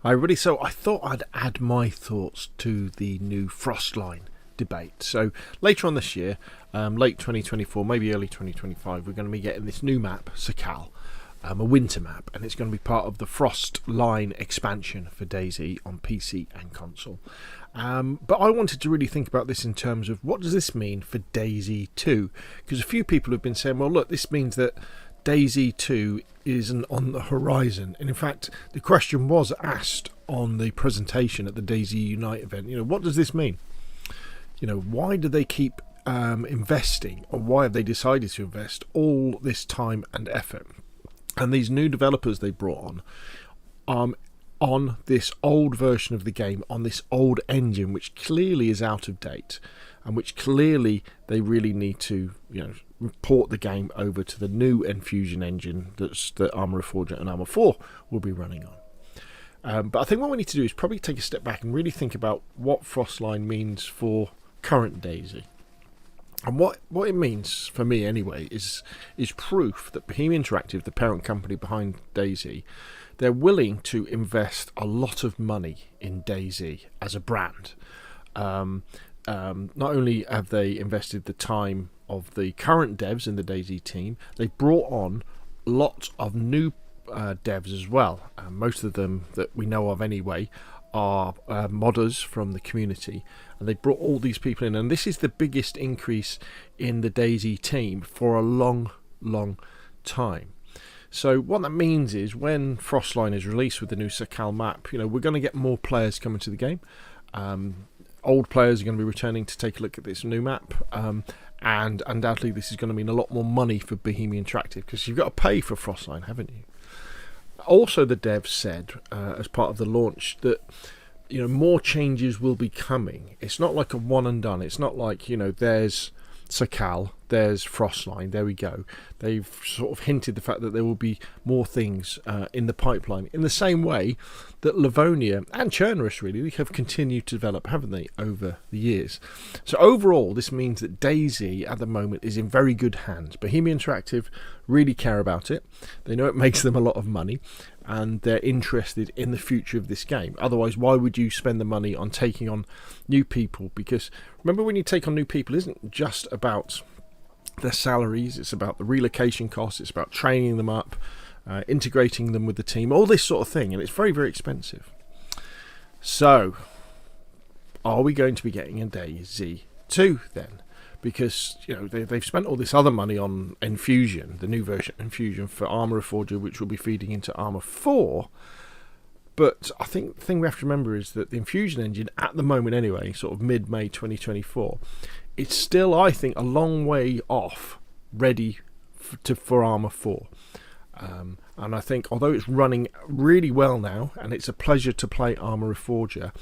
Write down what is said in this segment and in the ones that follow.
Hi everybody, so I thought I'd add my thoughts to the new Frostline debate. So later on this year, late 2024, maybe early 2025, we're going to be getting this new map, Sakhal, a winter map, and it's going to be part of the Frostline expansion for DayZ on PC and console. But I wanted to really think about this in terms of what does this mean for DayZ 2? Because a few people have been saying, well look, this means that DayZ 2 isn't on the horizon. And in fact, the question was asked on the presentation at the DayZ Unite event, what does this mean? Why do they keep investing, or why have they decided to invest all this time and effort? And these new developers they brought on this old version of the game, on this old engine, which clearly is out of date, and which clearly they really need to, port the game over to the new Enfusion Engine that Arma Reforger and Arma 4 will be running on. But I think what we need to do is probably take a step back and really think about what Frostline means for current DayZ. And what it means, for me anyway, is proof that Bohemia Interactive, the parent company behind DayZ, they're willing to invest a lot of money in DayZ as a brand. Not only have they invested the time of the current devs in the DayZ team, they've brought on lots of new devs as well. Most of them that we know of anyway are modders from the community, and they brought all these people in, and this is the biggest increase in the DayZ team for a long time. So what that means is when Frostline is released with the new Sakhal map, we're going to get more players coming to the game. Old players are going to be returning to take a look at this new map, and undoubtedly this is going to mean a lot more money for Bohemia Interactive, because you've got to pay for Frostline, haven't you? Also, the devs said as part of the launch that more changes will be coming. It's not like a one and done. It's not like there's Sakhal, there's Frostline, there we go. They've sort of hinted the fact that there will be more things in the pipeline, in the same way that Livonia and Chernarus really have continued to develop, haven't they, over the years. So overall, this means that DayZ at the moment is in very good hands. Bohemia Interactive really care about it. They know it makes them a lot of money, and they're interested in the future of this game. Otherwise, why would you spend the money on taking on new people? Because remember, when you take on new people, it isn't just about their salaries, it's about the relocation costs, it's about training them up, integrating them with the team, all this sort of thing, and it's very expensive. So are we going to be getting a DayZ 2 then? Because they've spent all this other money on Infusion, the new version of Infusion for Arma Reforger, which will be feeding into Arma 4. But I think the thing we have to remember is that the Infusion Engine, at the moment anyway, sort of mid-May 2024, it's still, I think, a long way off ready for Arma 4. And I think, although it's running really well now, and it's a pleasure to play Arma Reforger,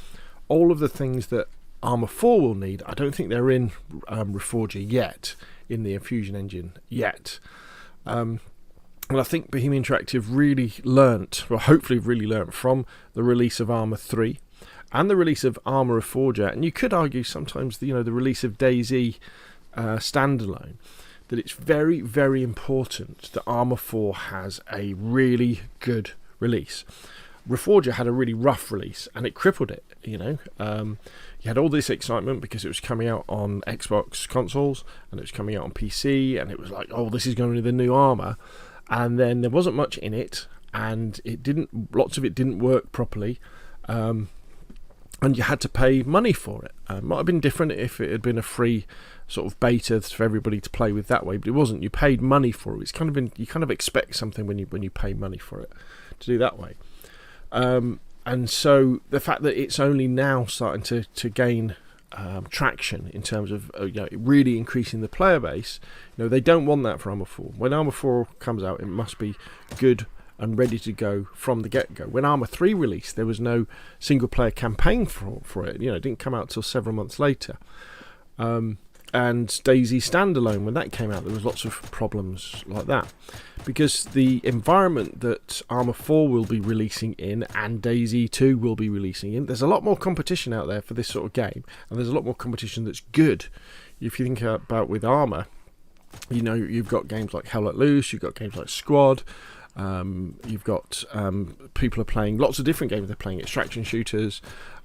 all of the things that Arma 4 will need, I don't think they're in Reforger yet, in the Infusion Engine yet. And I think Bohemia Interactive really learnt, or hopefully really learnt, from the release of Arma 3 and the release of Arma Reforger, and you could argue sometimes the release of DayZ standalone, that it's very important that Arma 4 has a really good release. Reforger had a really rough release, and it crippled it. You had all this excitement because it was coming out on Xbox consoles, and it was coming out on PC, and it was like, oh, this is going to be the new Arma. And then there wasn't much in it, and lots of it didn't work properly, and you had to pay money for it. It might have been different if it had been a free sort of beta for everybody to play with that way, but it wasn't. You paid money for it. You kind of expect something when you pay money for it to do that way. And so the fact that it's only now starting to gain traction in terms of really increasing the player base, they don't want that for Arma 4. When Arma 4 comes out, it must be good and ready to go from the get-go. When Arma 3 released, there was no single player campaign for it. It didn't come out till several months later. And DayZ standalone, when that came out, there was lots of problems like that, because the environment that Arma 4 will be releasing in and DayZ 2 will be releasing in, there's a lot more competition out there for this sort of game, and there's a lot more competition that's good. If you think about with Arma, you've got games like Hell Let Loose, you've got games like Squad, You've got people are playing lots of different games. They're playing extraction shooters.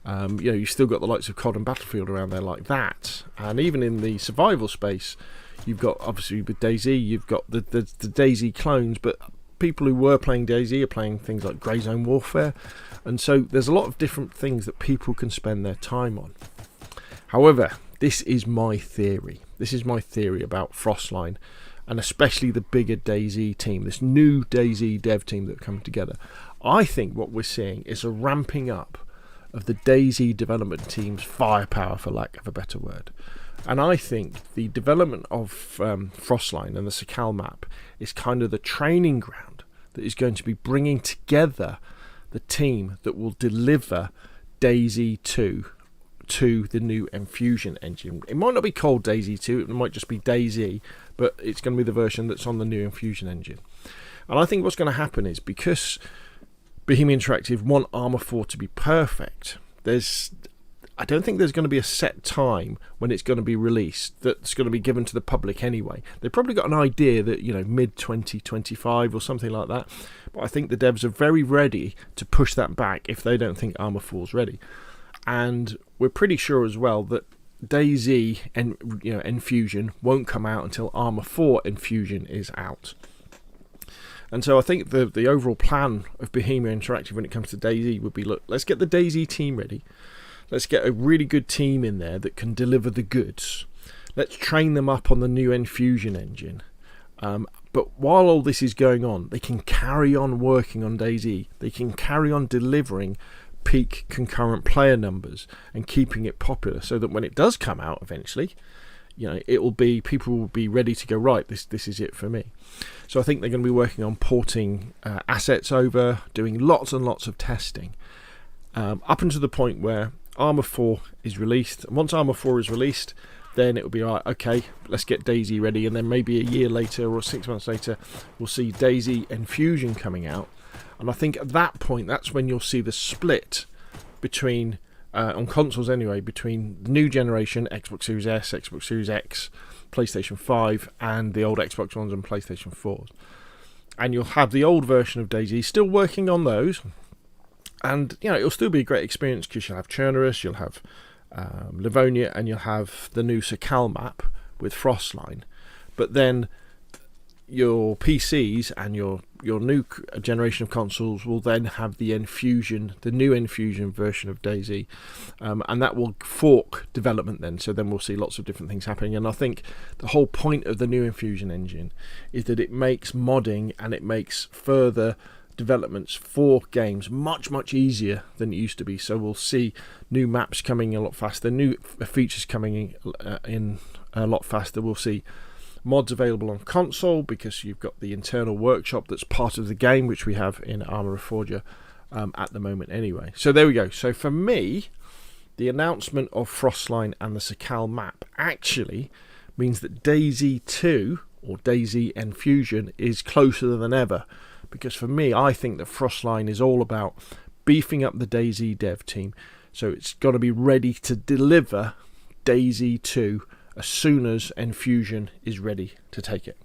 You've still got the likes of COD and Battlefield around there like that. And even in the survival space, you've got, obviously with DayZ, you've got the DayZ clones, but people who were playing DayZ are playing things like Grey Zone Warfare. And so there's a lot of different things that people can spend their time on. However, this is my theory. This is my theory about Frostline, and especially the bigger DayZ team, this new DayZ dev team that are coming together. I think what we're seeing is a ramping up of the DayZ development team's firepower, for lack of a better word. And I think the development of Frostline and the Sakhal map is kind of the training ground that is going to be bringing together the team that will deliver DayZ 2 to the new Enfusion Engine. It might not be called DayZ 2, it might just be DayZ, but it's going to be the version that's on the new Infusion Engine. And I think what's going to happen is, because Bohemia Interactive want Arma 4 to be perfect, I don't think there's going to be a set time when it's going to be released that's going to be given to the public anyway. They've probably got an idea that, mid 2025 or something like that, but I think the devs are very ready to push that back if they don't think Arma 4 is ready. And we're pretty sure as well that DayZ and Enfusion won't come out until Arma 4 Infusion is out. And so I think the overall plan of Bohemia Interactive when it comes to DayZ would be, look, let's get the DayZ team ready. Let's get a really good team in there that can deliver the goods. Let's train them up on the new Infusion Engine. But while all this is going on, they can carry on working on DayZ. They can carry on delivering peak concurrent player numbers and keeping it popular, so that when it does come out eventually, people will be ready to go, right, this is it for me. So I think they're going to be working on porting assets over, doing lots and lots of testing, up until the point where Arma 4 is released. And once Arma 4 is released, then it will be right, okay, let's get DayZ ready, and then maybe a year later or 6 months later we'll see DayZ Infusion coming out. And I think at that point, that's when you'll see the split between, on consoles anyway, between the new generation, Xbox Series S, Xbox Series X, PlayStation 5, and the old Xbox Ones and PlayStation 4s. And you'll have the old version of DayZ still working on those. And, it'll still be a great experience, because you'll have Chernerus, you'll have Livonia, and you'll have the new Sakhal map with Frostline. But then your PCs and your new generation of consoles will then have the new Infusion version of DayZ, and that will fork development then. So then we'll see lots of different things happening. And I think the whole point of the new Infusion Engine is that it makes modding and it makes further developments for games much easier than it used to be. So we'll see new maps coming a lot faster, new features coming in a lot faster. We'll see mods available on console, because you've got the internal workshop that's part of the game, which we have in Arma Reforger at the moment anyway. So there we go. So for me, the announcement of Frostline and the Sakhal map actually means that DayZ 2 or DayZ Infusion is closer than ever, because for me, I think that Frostline is all about beefing up the DayZ dev team, so it's got to be ready to deliver DayZ 2 as soon as Infusion is ready to take it.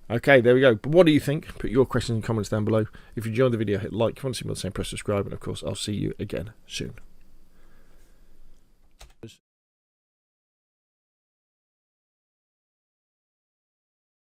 Okay, there we go. But what do you think? Put your questions and comments down below. If you enjoyed the video, hit like. If you want to see more of the same, press subscribe. And of course, I'll see you again soon.